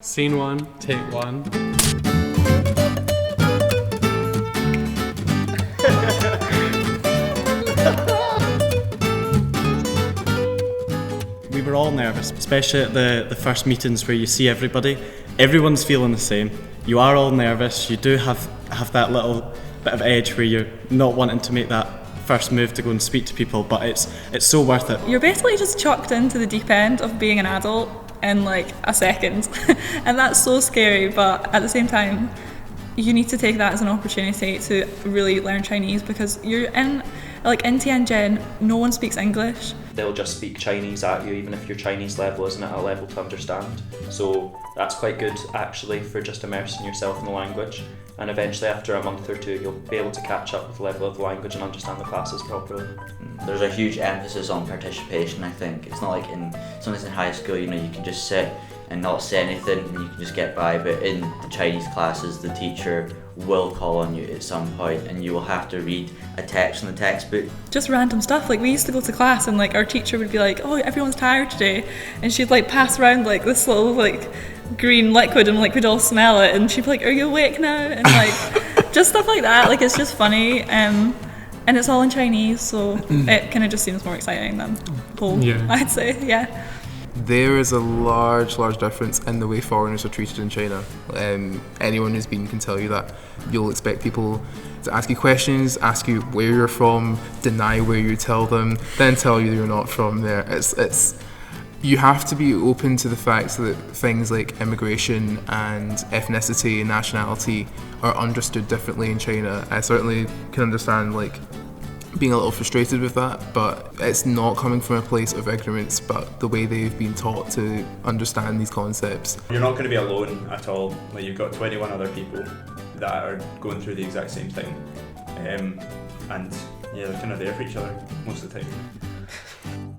Scene one, take one. We were all nervous, especially at the first meetings where you see everybody. Everyone's feeling the same. You are all nervous. You do have that little bit of edge where you're not wanting to make that first move to go and speak to people, but it's so worth it. You're basically just chucked into the deep end of being an adult in like a second and that's so scary, but at the same time you need to take that as an opportunity to really learn Chinese, because you're in Tianjin, no one speaks English. They'll just speak Chinese at you even if your Chinese level isn't at a level to understand. So that's quite good actually for just immersing yourself in the language, and eventually after a month or two you'll be able to catch up with the level of the language and understand the classes properly. There's a huge emphasis on participation, I think. It's not like sometimes in high school, you can just sit and not say anything and you can just get by, but in the Chinese classes the teacher will call on you at some point and you will have to read a text in the textbook. Just random stuff, like we used to go to class and like our teacher would be like, oh, everyone's tired today, and she'd like pass around like this little like green liquid and like we'd all smell it and she'd be like, are you awake now? And like just stuff like that, like it's just funny, and it's all in Chinese, so it kind of just seems more exciting than whole, I'd say, yeah. There is a large difference in the way foreigners are treated in China. Anyone who's been can tell you that. You'll expect people to ask you questions, ask you where you're from, deny where you tell them, then tell you you're not from there. You have to be open to the fact that things like immigration and ethnicity and nationality are understood differently in China. I certainly can understand being a little frustrated with that, but it's not coming from a place of ignorance, but the way they've been taught to understand these concepts. You're not going to be alone at all. You've got 21 other people that are going through the exact same thing, and they're kind of there for each other most of the time.